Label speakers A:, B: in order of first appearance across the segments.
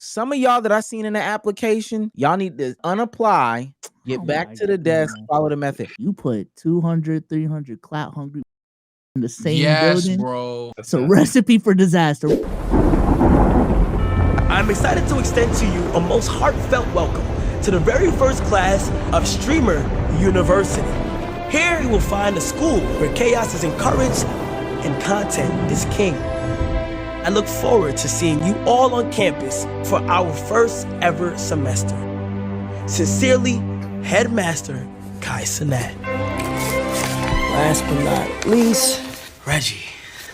A: Some of y'all that I seen in the application, y'all need to unapply, get back to the desk, follow the method.
B: You put 200, 300 clout hungry in the same building.
C: Bro.
B: It's a recipe for disaster.
D: I'm excited to extend to you a most heartfelt welcome to the very first class of Streamer University. Here you will find a school where chaos is encouraged and content is king. I look forward to seeing you all on campus for our first ever semester. Sincerely, Headmaster Kai Cenat. Last but not least, Reggie.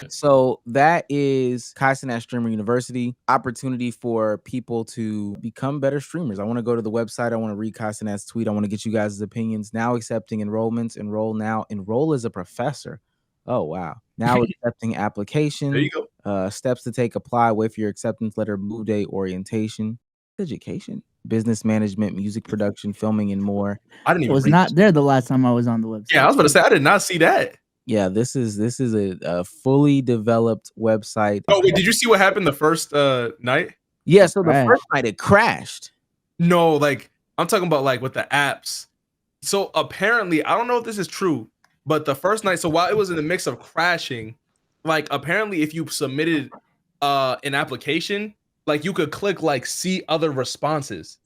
A: So that is Kai Cenat Streamer University. Opportunity for people to become better streamers. I want to go to the website. I want to read Kai Cenat's tweet. I want to get you guys' opinions. Now accepting enrollments. Enroll now. Enroll as a professor. Oh, wow. Now accepting application.
C: There you go.
A: Steps to take, apply, wait for your acceptance letter, move day, orientation, education, business management, music production, filming, and more.
C: I didn't even
B: was not there the last time I was on the website.
C: Yeah, I was about to say, I did not see that.
A: Yeah, this is a fully developed website.
C: Oh, wait, did you see what happened the first night?
A: Yeah, so the first night it crashed.
C: No, like, I'm talking about like with the apps. So apparently, I don't know if this is true, but the first night, so while it was in the mix of crashing, like apparently if you submitted an application, like you could click like see other responses.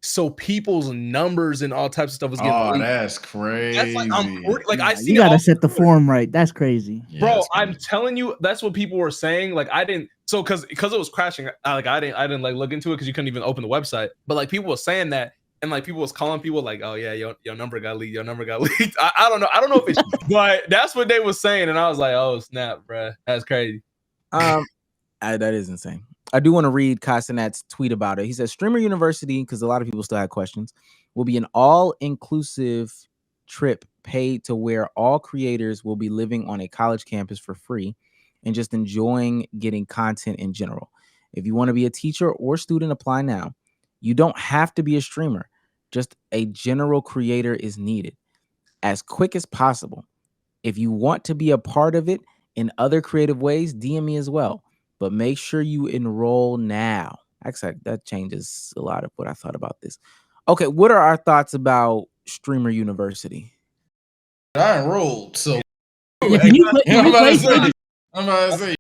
C: So people's numbers and all types of stuff was getting leaked.
E: That's crazy.
C: That's like, I see
B: you gotta set the form right. That's crazy.
C: Bro, I'm telling you, that's what people were saying. Like I didn't, so because it was crashing, I didn't like look into it because you couldn't even open the website. But like people were saying that, and like people was calling people like, oh yeah, your number got leaked, your number got leaked. I don't know if it's but that's what they were saying, and I was like, oh snap, bro, that's crazy.
A: That is insane. I do want to read Kai Cenat's tweet about it. He says, Streamer University, because a lot of people still had questions, will be an all-inclusive trip paid to where all creators will be living on a college campus for free and just enjoying getting content in general. If you want to be a teacher or student, apply now. You don't have to be a streamer. Just a general creator is needed as quick as possible. If you want to be a part of it in other creative ways, DM me as well. But make sure you enroll now. Actually, that changes a lot of what I thought about this. Okay, what are our thoughts about Streamer University?
E: I enrolled, so
B: I'm about to say,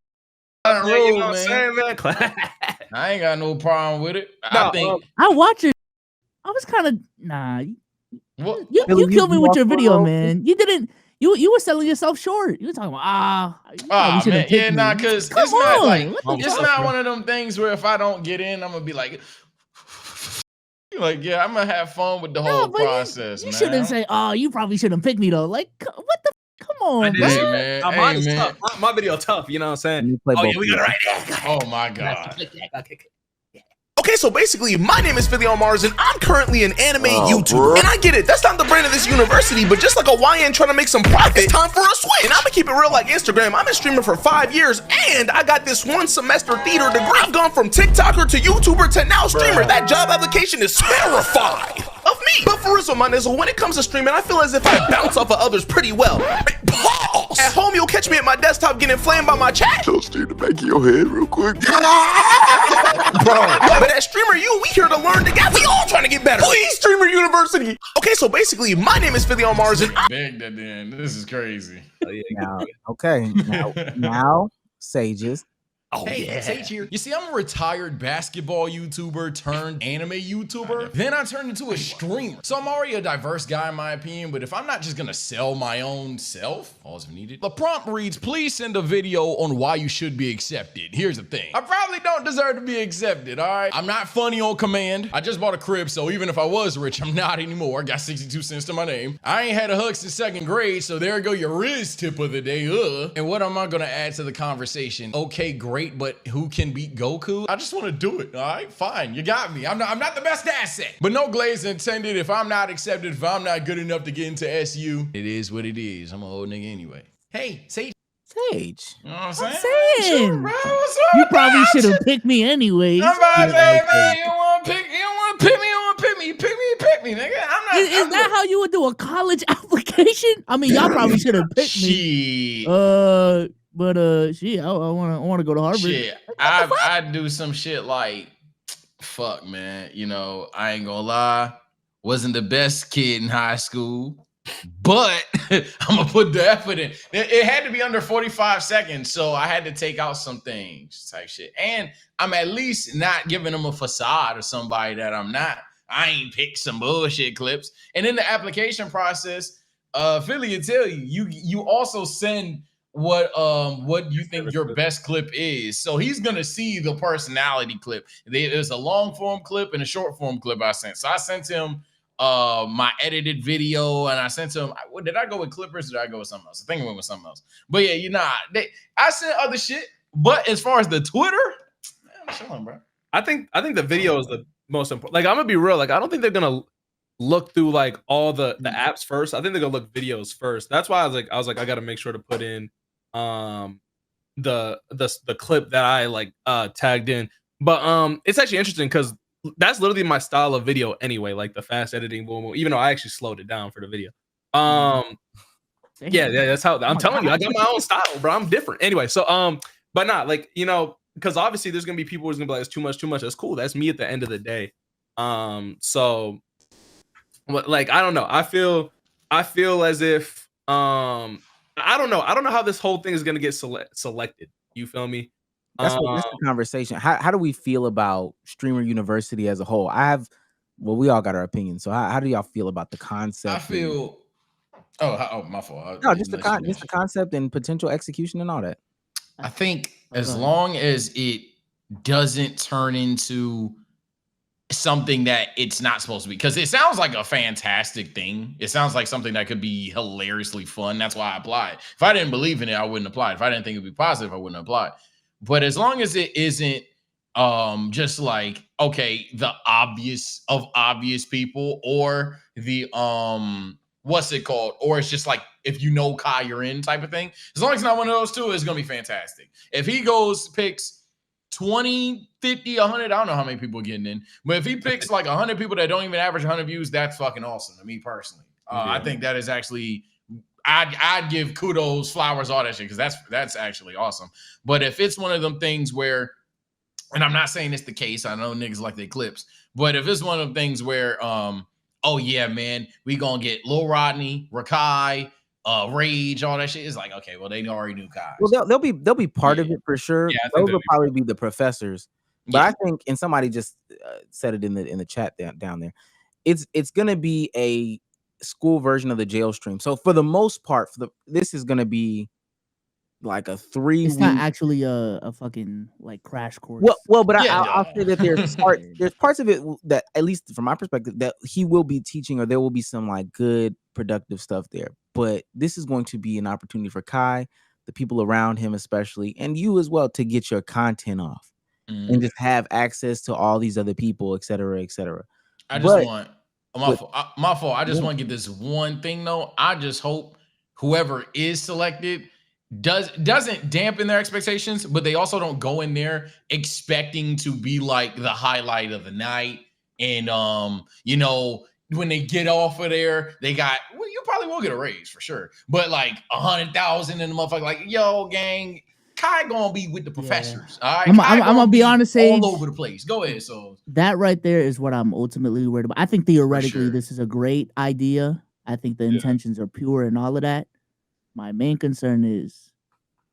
E: I enrolled,
C: man.
E: I ain't got no problem with it.
C: No,
E: I think
B: I watch it. I was kind of
E: what?
B: You killed me with your video, man. You didn't. You were selling yourself short. You were talking about
E: man, yeah, nah, because it's not like it's not
B: fuck?
E: one of them things where if I don't get in, I'm gonna be like yeah, I'm gonna have fun with the whole process.
B: You shouldn't say, oh, you probably shouldn't pick me though. Like, what the? Come on, bro.
E: Hey, man.
C: Mine is tough. My video tough. You know what I'm saying? Oh yeah, we got it right there.
E: Oh my god.
D: Okay, so basically, my name is Philly on Mars, and I'm currently an anime YouTuber. And I get it, that's not the brand of this university, but just like a YN trying to make some profit, it's time for a switch. And I'm gonna keep it real like Instagram. I've been streaming for 5 years, and I got this 1 semester theater degree. I've gone from TikToker to YouTuber to now streamer. That job application is terrified of me. But for real, my nizzle, when it comes to streaming, I feel as if I bounce off of others pretty well. Pause. At home, you'll catch me at my desktop getting inflamed by my chat.
F: Tell Steve to back of your head real quick.
D: But at Streamer U, we here to learn together. We all trying to get better. Please, Streamer University. Okay, so basically, my name is Philly on Mars, and
E: Beg that then. This is crazy.
A: Now, Sages.
D: Oh,
E: Hey,
D: yeah.
E: Sage here. You see, I'm a retired basketball YouTuber turned anime YouTuber. Then I turned into a streamer. So I'm already a diverse guy in my opinion, but if I'm not just gonna sell my own self, all's needed. The prompt reads, please send a video on why you should be accepted. Here's the thing. I probably don't deserve to be accepted, all right? I'm not funny on command. I just bought a crib, so even if I was rich, I'm not anymore. I got 62 cents to my name. I ain't had a hug since 2nd grade, so there go your Riz tip of the day, And what am I gonna add to the conversation? Okay, great. But who can beat Goku? I just want to do it. All right, fine. You got me. I'm not the best asset. But no glaze intended. If I'm not accepted, if I'm not good enough to get into SU, it is what it is. I'm a old nigga anyway. Hey, Sage.
A: Sage.
E: You know what I'm
B: saying?
E: Sure, bro. What's up,
B: You probably
E: about
B: should have picked me anyways.
E: I'm about to say, man, you don't want to pick me. You don't pick me. You pick me, nigga.
B: Is that how you would do a college application? I mean, y'all probably should have picked me. But shit, I want to go to Harvard.
E: Shit, I do some shit like Fuck, man. You know, I ain't gonna lie. Wasn't the best kid in high school, but I'm gonna put the effort in. It had to be under 45 seconds, so I had to take out some things type shit. And I'm at least not giving them a facade of somebody that I'm not. I ain't picked some bullshit clips. And in the application process, Philly will tell you, you also send what you think your best clip is. So he's gonna see the personality clip. There's a long form clip and a short form clip I sent. So I sent him my edited video, and I sent him. Did I go with Clippers? Or did I go with something else? I think I went with something else. But yeah, I sent other shit. But as far as the Twitter, man, I'm chilling, bro.
C: I think the video is the most important. Like, I'm gonna be real. Like, I don't think they're gonna look through like all the apps first. I think they're gonna look videos first. That's why I was like, I gotta make sure to put in the clip that I like tagged in. But it's actually interesting because that's literally my style of video anyway, like the fast editing, boom, boom, even though I actually slowed it down for the video. Yeah, that's how I'm telling you, I got my own style, bro. I'm different. Anyway, so but not like, you know, because obviously there's gonna be people who's gonna be like, it's too much. That's cool. That's me at the end of the day. So like, I don't know. I feel as if I don't know how this whole thing is gonna get selected. You feel me?
A: That's the conversation. How do we feel about Streamer University as a whole? We all got our opinions. So how do y'all feel about the concept?
E: I feel. Oh, my fault.
A: No, just the concept and potential execution and all that.
E: I think as long as it doesn't turn into something that it's not supposed to be, because it sounds like a fantastic thing. It sounds like something that could be hilariously fun. That's why I applied. If I didn't believe in it, I wouldn't apply. If I didn't think it'd be positive, I wouldn't apply. But as long as it isn't just like, okay, the obvious people, or the what's it called? Or it's just like, if you know Kai, you're in type of thing. As long as it's not one of those two, it's gonna be fantastic. If he picks 20, 50, 100, I don't know how many people are getting in, but if he picks like 100 people that don't even average 100 views, that's fucking awesome to me personally. I think that is actually, I'd give kudos, flowers, all that shit, because that's actually awesome. But if it's one of them things where, and I'm not saying it's the case, I know niggas like their clips, but if it's one of them things where, oh yeah, man, we gonna get Lil Rodney, Rakai, Rage, all that shit, is like, okay, well, they already knew Kai.
A: Well, they'll be part of it for sure.
E: Yeah,
A: those will probably be the professors. But I think, and somebody just said it in the chat down there, it's gonna be a school version of the jail stream. So for the most part, this is gonna be like a 3
B: It's not actually a fucking like crash course.
A: Well, but I'll say that there's parts of it that, at least from my perspective, that he will be teaching, or there will be some like good productive stuff there. But this is going to be an opportunity for Kai, the people around him especially, and you as well, to get your content off and just have access to all these other people, et cetera, et cetera.
E: I just want my fault. I just want to get this one thing though. I just hope whoever is selected doesn't dampen their expectations, but they also don't go in there expecting to be like the highlight of the night. And you know, when they get off of there, they got, well, you probably will get a raise for sure, but like 100,000 in the motherfucker, like, yo, gang, Kai gonna be with the professors. All right,
B: I'm gonna be honest,
E: all over the place. Go ahead. So
B: that right there is what I'm ultimately worried about. I think theoretically this is a great idea. I think the intentions are pure and all of that. My main concern is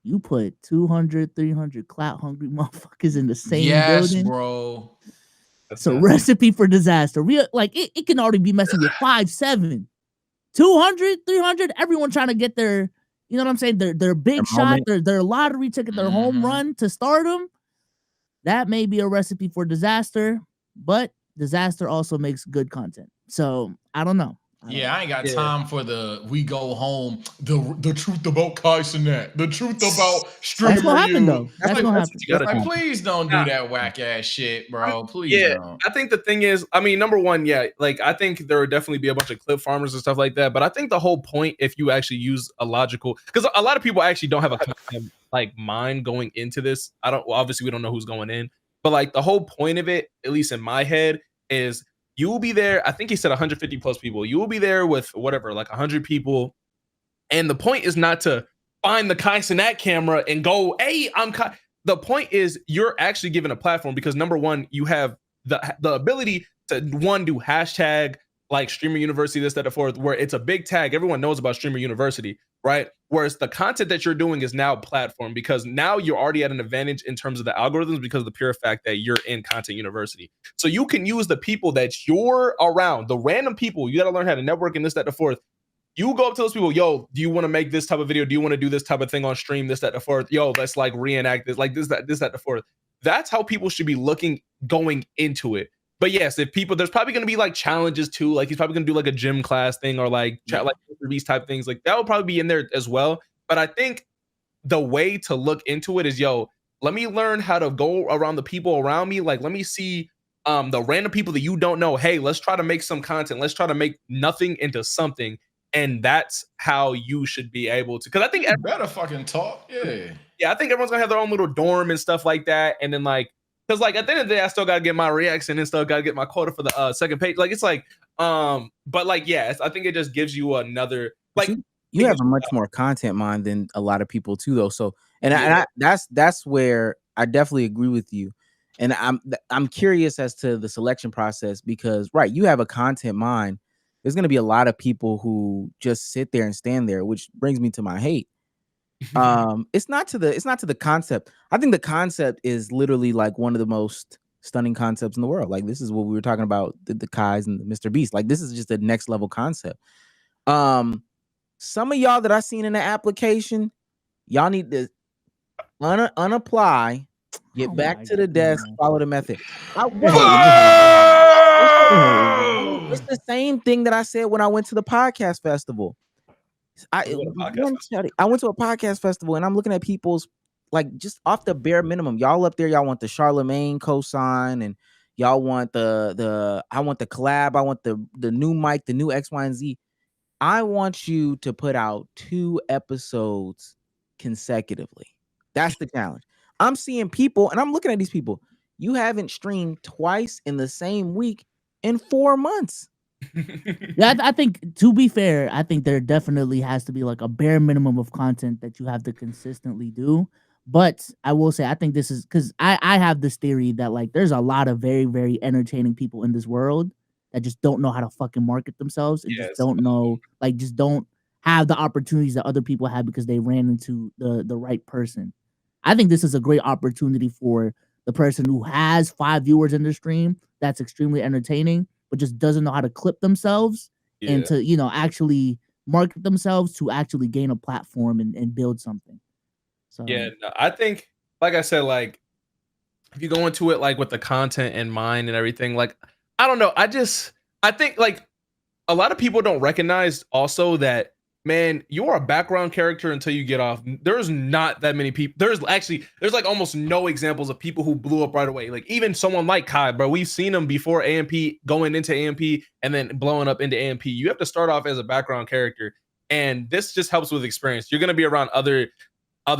B: you put 200, 300 clout hungry motherfuckers in the same building.
E: Yes, bro.
B: It's a recipe for disaster. Like it can already be messing with 5, 7, 200, 300. Everyone trying to get their, you know what I'm saying? Their big shot, their lottery ticket, their home run to stardom. That may be a recipe for disaster, but disaster also makes good content. So I don't know.
E: I ain't got time for we go home. The truth about Kai Cenat. The truth about streamer.
B: That's gonna happen though. That's gonna happen.
E: Like, please don't do that whack ass shit, bro. Please don't.
C: I think the thing is, I mean, number one, like I think there would definitely be a bunch of clip farmers and stuff like that. But I think the whole point, if you actually use a logical, because a lot of people actually don't have a like mind going into this. Obviously we don't know who's going in, but like the whole point of it, at least in my head, is you will be there. I think he said 150 plus people. You will be there with whatever, like 100 people. And the point is not to find the Kai Cenat camera and go, hey, I'm Kai. The point is you're actually given a platform because number one, you have the ability to do hashtag like Streamer University, this, that, the fourth, where it's a big tag. Everyone knows about Streamer University, right? Whereas the content that you're doing is now platform, because now you're already at an advantage in terms of the algorithms because of the pure fact that you're in Content University. So you can use the people that you're around, the random people. You got to learn how to network and this, that, the fourth. You go up to those people, yo, do you want to make this type of video? Do you want to do this type of thing on stream? This, that, the fourth. Yo, let's like reenact this, like this, that, the fourth. That's how people should be looking going into it. But yes, if people, there's probably going to be like challenges too. Like he's probably going to do like a gym class thing or like like these type things. Like that will probably be in there as well. But I think the way to look into it is, yo, let me learn how to go around the people around me. Like, let me see the random people that you don't know. Hey, let's try to make some content. Let's try to make nothing into something. And that's how you should be able to. Because I think
E: better fucking talk.
C: Yeah, I think everyone's gonna have their own little dorm and stuff like that. And then like, because like at the end of the day, I still gotta get my reaction and still gotta get my quota for the second page. Like it's like, but like, yeah, I think it just gives you another like.
A: You have a much more content mind than a lot of people too, though. So, and that's where I definitely agree with you. And I'm curious as to the selection process because, right, you have a content mind. There's going to be a lot of people who just sit there and stand there, which brings me to my hate. It's not to the concept. I think the concept is literally like one of the most stunning concepts in the world. Like this is what we were talking about, the Kais and the Mr. Beast. Like this is just a next level concept. Some of y'all that I seen in the application, y'all need to unapply, get back to the desk, follow the method. It's the same thing that I said when I went to the podcast festival. I went to a podcast festival and I'm looking at people's like just off the bare minimum. Y'all up there, y'all want the Charlemagne cosign and y'all want I want the collab, I want the new mic, the new X, Y, and Z. I want you to put out 2 episodes consecutively. That's the challenge. I'm seeing people and I'm looking at these people. You haven't streamed twice in the same week in 4 months.
B: Yeah, I think to be fair, I think there definitely has to be like a bare minimum of content that you have to consistently do. But I will say, I think this is because I have this theory that like there's a lot of very, very entertaining people in this world that just don't know how to fucking market themselves and just don't know, like just don't have the opportunities that other people have because they ran into the right person. I think this is a great opportunity for the person who has 5 viewers in their stream that's extremely entertaining, but just doesn't know how to clip themselves and to, you know, actually market themselves to actually gain a platform and build something. So
C: yeah, no, I think, like I said, like if you go into it like with the content in mind and everything, like I don't know, I think like a lot of people don't recognize also that, man, you're a background character until you get off. There's not that many people. There's like almost no examples of people who blew up right away. Like even someone like Kai, bro, we've seen him before AMP, going into AMP and then blowing up into AMP. You have to start off as a background character, and this just helps with experience. You're gonna be around other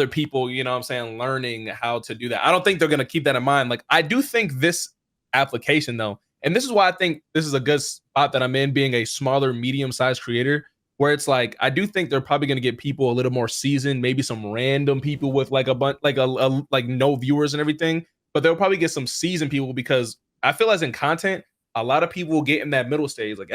C: people, you know what I'm saying, learning how to do that. I don't think they're gonna keep that in mind. Like I do think this application though, and this is why I think this is a good spot that I'm in, being a smaller, medium-sized creator, where it's like I do think they're probably going to get people a little more seasoned, maybe some random people with like a bunch, like like no viewers and everything, but they'll probably get some seasoned people because I feel as in content, a lot of people will get in that middle stage. Like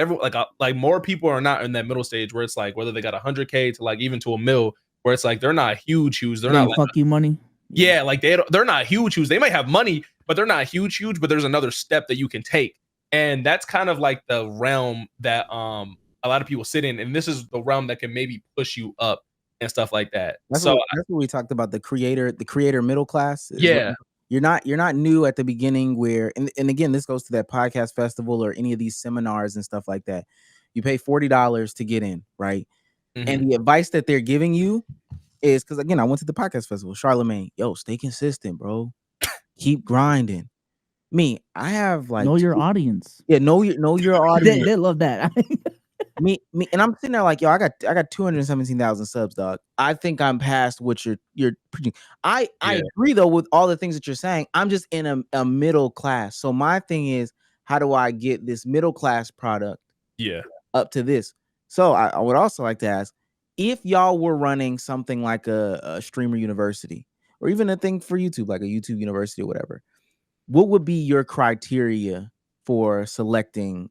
C: like more people are not in that middle stage where it's like whether they got 100K to like even to a mil, where it's like they're not huge. They're not like,
B: fuck you money.
C: Yeah, like they're not huge. They might have money, but they're not huge. But there's another step that you can take, and that's kind of like the realm that a lot of people sit in, and this is the realm that can maybe push you up and stuff like that.
A: That's what we talked about, the creator middle class.
C: Yeah,
A: you're not new at the beginning where, and again, this goes to that podcast festival or any of these seminars and stuff like that. You pay $40 to get in, right? Mm-hmm. And the advice that they're giving you is, because again, I went to the podcast festival, Charlemagne, yo, stay consistent, bro. Keep grinding. Me, I have like
B: know your audience.
A: Yeah, know your audience.
B: They love that.
A: me, and I'm sitting there like, yo, I got 217,000 subs, dog. I think I'm past what you're preaching. I agree though with all the things that you're saying. I'm just in a middle class. So my thing is, how do I get this middle class product up to this? So I would also like to ask, if y'all were running something like a Streamer University or even a thing for YouTube, like a YouTube University or whatever, what would be your criteria for selecting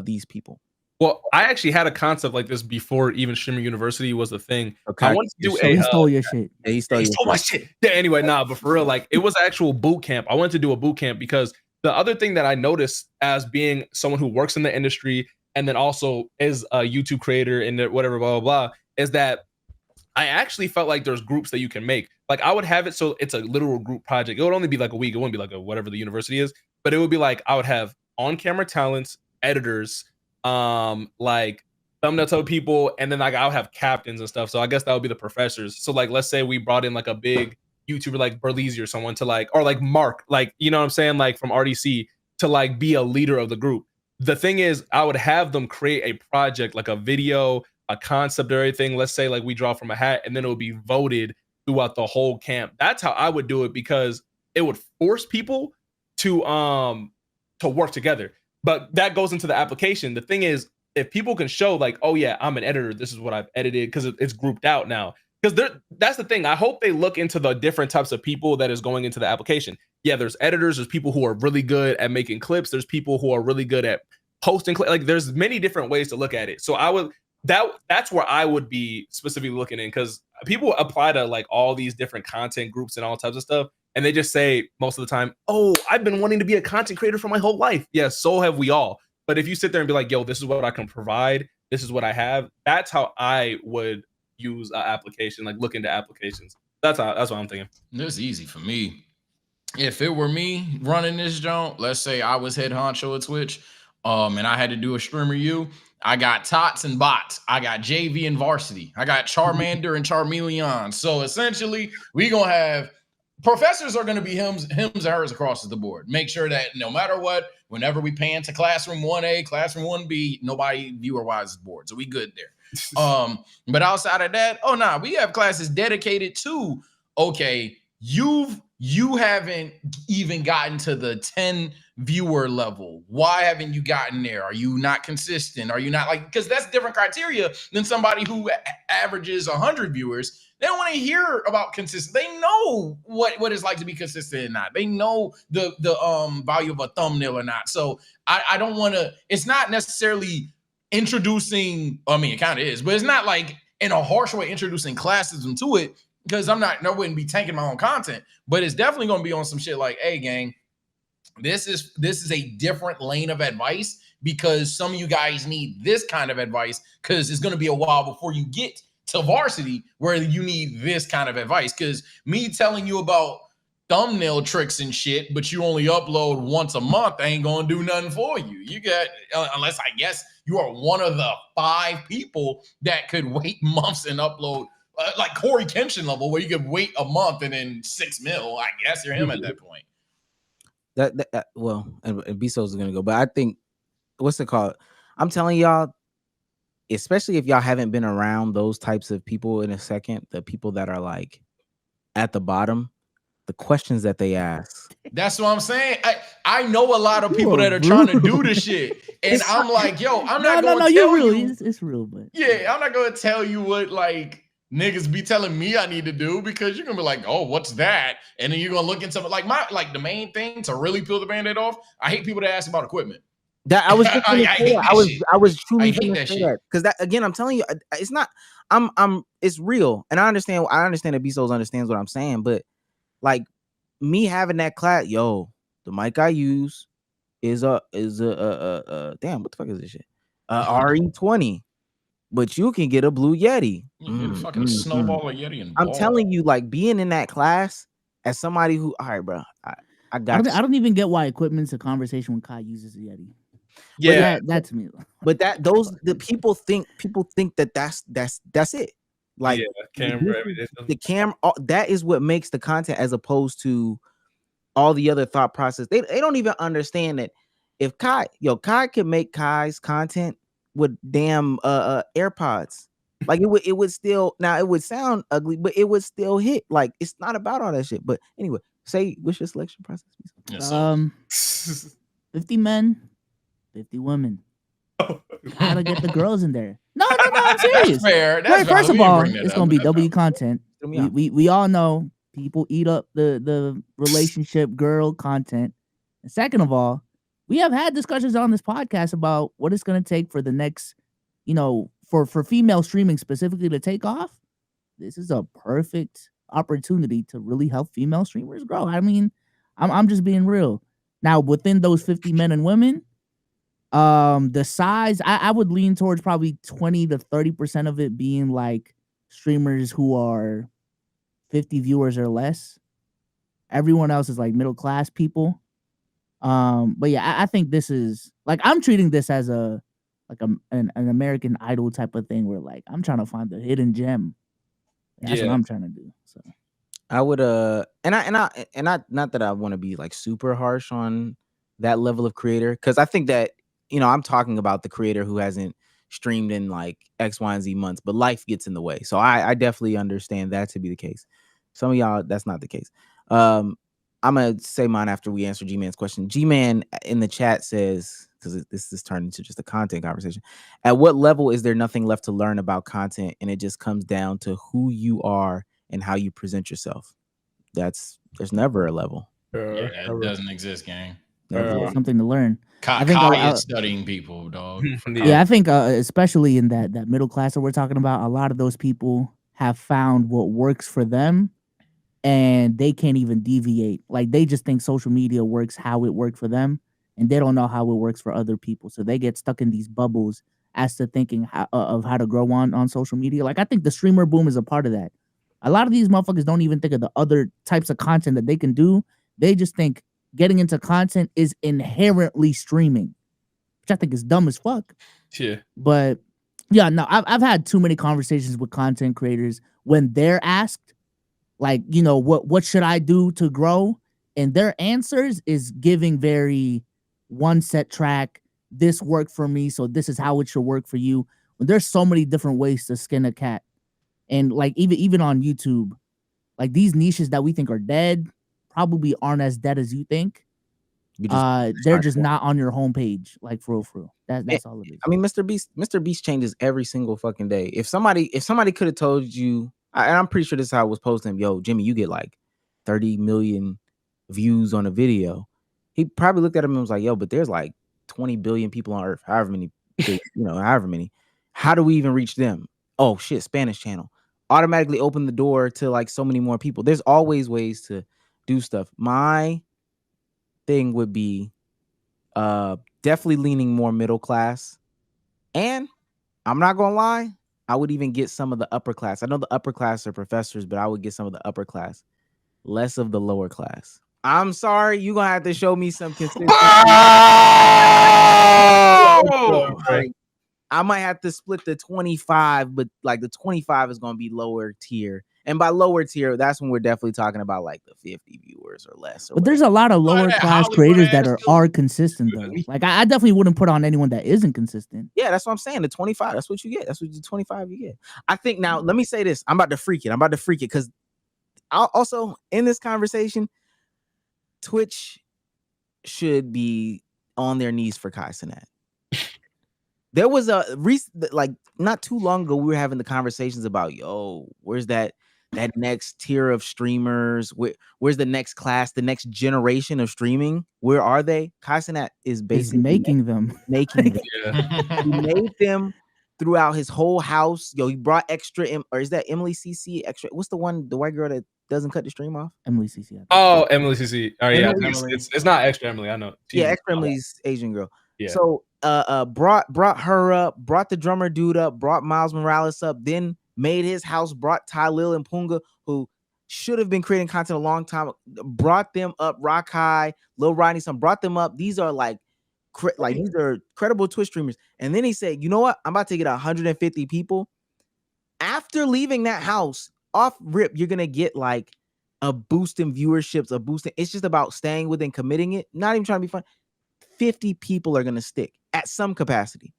A: these people?
C: Well, I actually had a concept like this before even Streamer University was a thing.
A: Okay.
C: I wanted to do
B: So he stole your shit.
A: Yeah, he stole
C: he
A: your
C: stole my shit. Yeah, anyway, nah, but for real, like it was actual boot camp. I wanted to do a boot camp because the other thing that I noticed as being someone who works in the industry and then also is a YouTube creator and whatever, blah, blah, blah, is that I actually felt like there's groups that you can make. Like I would have it so it's a literal group project. It would only be like a week. It wouldn't be like a whatever the university is, but it would be like I would have on-camera talents, editors, like thumbnail type people, and then like I'll have captains and stuff. So I guess that would be the professors. So like let's say we brought in like a big YouTuber like Berleezy or someone to like, or like Mark, like you know what I'm saying, like from RDC to like be a leader of the group. The thing is, I would have them create a project like a video, a concept or everything. Let's say like we draw from a hat, and then it would be voted throughout the whole camp. That's how I would do it because it would force people to work together. But that goes into the application. The thing is, if people can show like, oh yeah, I'm an editor, this is what I've edited, because it's grouped out now. Because that's the thing. I hope they look into the different types of people that is going into the application. Yeah, there's editors, there's people who are really good at making clips, there's people who are really good at posting like there's many different ways to look at it. So I would that's where I would be specifically looking in, because people apply to like all these different content groups and all types of stuff, and they just say most of the time, oh, I've been wanting to be a content creator for my whole life. Yeah, so have we all. But if you sit there and be like, yo, this is what I can provide, this is what I have, that's how I would use an application, like look into applications. That's what I'm thinking.
E: This is easy for me. If it were me running this joint, let's say I was head honcho at Twitch, and I had to do a streamer U, I got tots and bots. I got JV and varsity. I got Charmander and Charmeleon. So essentially, we gonna have professors are gonna be hims and hers across the board. Make sure that no matter what, whenever we pan to classroom 1A, classroom 1B, nobody viewer-wise is bored. So we good there. But outside of that, oh nah, we have classes dedicated to, okay, you haven't even gotten to the 10 viewer level. Why haven't you gotten there? Are you not consistent? Are you not like, because that's different criteria than somebody who averages 100 viewers. They don't want to hear about consistent. They know what it's like to be consistent or not. They know the value of a thumbnail or not. So I don't want to, it's not necessarily introducing, I mean, it kind of is, but it's not like in a harsh way introducing classism to it, because I wouldn't be tanking my own content, but it's definitely going to be on some shit like, hey, gang, this is a different lane of advice because some of you guys need this kind of advice because it's going to be a while before you get to varsity where you need this kind of advice. Because me telling you about thumbnail tricks and shit, but you only upload once a month, ain't going to do nothing for you. You got, unless I guess you are one of the 5 people that could wait months and upload like Corey Kenshin level, where you could wait a month and then 6 mil. I guess you're him at that point.
A: That well, and Bezos is gonna go, but I think what's it called? I'm telling y'all, especially if y'all haven't been around those types of people in a second, the people that are like at the bottom, the questions that they ask.
E: That's what I'm saying. I know a lot of people that are trying to do this shit, and I'm like, yo, I'm not going to tell you.
B: It's real, but
E: yeah, I'm not going to tell you what like niggas be telling me I need to do, because you're gonna be like, oh, what's that? And then you're gonna look into like the main thing to really peel the band-aid off. I hate people that ask about equipment.
A: That I was just
E: I
A: was truly
E: hate
A: gonna
E: that
A: say
E: shit.
A: that, because that again, I'm telling you, it's not. It's real, and I understand that Bezos understands what I'm saying, but like me having that class, yo, the mic I use is a damn, what the fuck is this shit? RE20. But you can get a Blue Yeti.
E: Fucking snowball a Yeti and
A: I'm telling you, like being in that class as somebody who, all right, bro, I got.
B: I don't even get why equipment's a conversation when Kai uses a Yeti.
C: Yeah,
B: that's me.
A: But the people think that's it. Like
C: camera, everything.
A: The camera, that is what makes the content, as opposed to all the other thought process. They don't even understand that if Kai can make Kai's content with damn AirPods, like it would still, now it would sound ugly, but it would still hit. Like it's not about all that shit. But anyway, what's your selection process?
E: Yes,
B: 50 men, 50 women. How to get the girls in there? No, I'm serious.
E: That's fair.
B: Wait, first of all, it's gonna be W content. We all know people eat up the relationship girl content. And second of all, we have had discussions on this podcast about what it's going to take for the next, for female streaming specifically to take off. This is a perfect opportunity to really help female streamers grow. I mean, I'm just being real. Now, within those 50 men and women, the size, I would lean towards probably 20 to 30% of it being like streamers who are 50 viewers or less. Everyone else is like middle class people. But yeah, I think this is like, I'm treating this as an American Idol type of thing where like I'm trying to find the hidden gem. That's what I'm trying to do. So
A: I would and I not that I want to be like super harsh on that level of creator, because I think that, I'm talking about the creator who hasn't streamed in like X, Y, and Z months, but life gets in the way. So I definitely understand that to be the case. Some of y'all, that's not the case. I'm gonna say mine after we answer G-Man's question. G-Man in the chat says, because this is turned into just a content conversation, at what level is there nothing left to learn about content and it just comes down to who you are and how you present yourself? There's never a level.
E: Yeah, it doesn't exist, gang.
B: Something to learn.
E: I think Kai is studying people, dog.
B: Yeah, I think especially in that middle class that we're talking about, a lot of those people have found what works for them and they can't even deviate. Like they just think social media works how it worked for them, and they don't know how it works for other people. So they get stuck in these bubbles as to thinking of how to grow on social media. Like I think the streamer boom is a part of that. A lot of these motherfuckers don't even think of the other types of content that they can do. They just think getting into content is inherently streaming, which I think is dumb as fuck.
C: Yeah.
B: But yeah, no, I've had too many conversations with content creators when they're asked, like, what should I do to grow? And their answers is giving very one set track. This worked for me, so this is how it should work for you. When there's so many different ways to skin a cat. And like even on YouTube, like these niches that we think are dead probably aren't as dead as you think. They're just not on your homepage, like for real. That's all it is.
A: I mean, Mr. Beast changes every single fucking day. If somebody could have told you, and I'm pretty sure this is how it was posted, yo, Jimmy, you get like 30 million views on a video. He probably looked at him and was like, yo, but there's like 20 billion people on Earth, however many. How do we even reach them? Oh shit, Spanish channel. Automatically open the door to like so many more people. There's always ways to do stuff. My thing would be definitely leaning more middle class, and I'm not gonna lie, I would even get some of the upper class. I know the upper class are professors, but I would get some of the upper class, less of the lower class. I'm sorry, you're gonna have to show me some consistency. I might have to split the 25, but like the 25 is gonna be lower tier. And by lower tier, that's when we're definitely talking about like the 50 viewers or less.
B: But there's a lot of lower class creators that are consistent though. Like I definitely wouldn't put on anyone that isn't consistent.
A: Yeah, that's what I'm saying. The 25, that's what you get. That's what the 25 you get. I think now, let me say this. I'm about to freak it because also in this conversation, Twitch should be on their knees for Kai Cenat. There was a like not too long ago, we were having the conversations about, where's that next tier of streamers? Where's the next class, the next generation of streaming? Where are they? Kai Cenat is basically
B: making them.
A: Yeah. He made them throughout his whole house. He brought extra, or is that Emily CC extra? What's the white girl that doesn't cut the stream off?
B: Emily CC.
C: Oh, Emily CC. Oh yeah, it's not extra Emily. I know.
A: Extra Emily's Asian girl. Yeah. So brought her up, brought the drummer dude up, brought Miles Morales up, then made his house, brought Ty Lil and Punga, who should have been creating content a long time, brought them up, Rakai, Lil Rodney, some brought them up. These are these are credible Twitch streamers. And then he said, you know what? I'm about to get 150 people. After leaving that house, off rip, you're gonna get like a boost in viewerships, it's just about staying within, committing it, not even trying to be fun. 50 people are gonna stick at some capacity.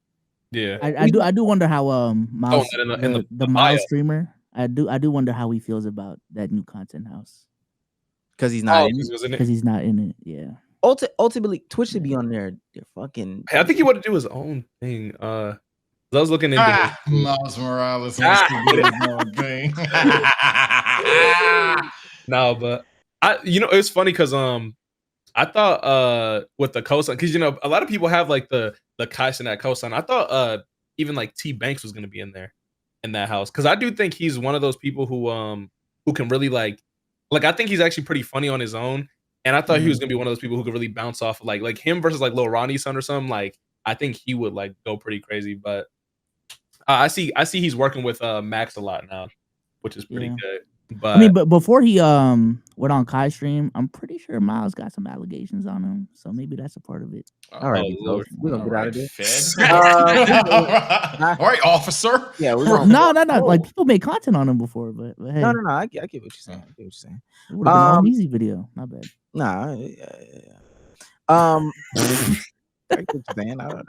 C: Yeah,
B: I do wonder how Miles, the Miles streamer, I do wonder how he feels about that new content house
A: because he's not
B: he's not in it. Yeah.
A: Ultimately, Twitch should be on their fucking.
C: Hey, I think he wanted to do his own thing. I was looking into
E: Miles Morales wants to do his own thing.
C: No, but it's funny because I thought with the cosign, because a lot of people have like the Kai Cenat cosign. I thought even like T Banks was gonna be in there in that house, because I do think he's one of those people who can really like I think he's actually pretty funny on his own, and I thought he was gonna be one of those people who could really bounce off like him versus like Lil Ronnie's son or something. Like I think he would like go pretty crazy, but I see he's working with Max a lot now, which is pretty good. But
B: I mean, but before he went on Kai's stream, I'm pretty sure Miles got some allegations on him, so maybe that's a part of it.
A: All right, we're gonna get out of this.
E: All right, officer.
A: Yeah, we're
B: No. Like people made content on him before, but hey,
A: no. I get what you're saying.
B: it would have been an easy video. Not bad.
A: Nah. I get what you're saying.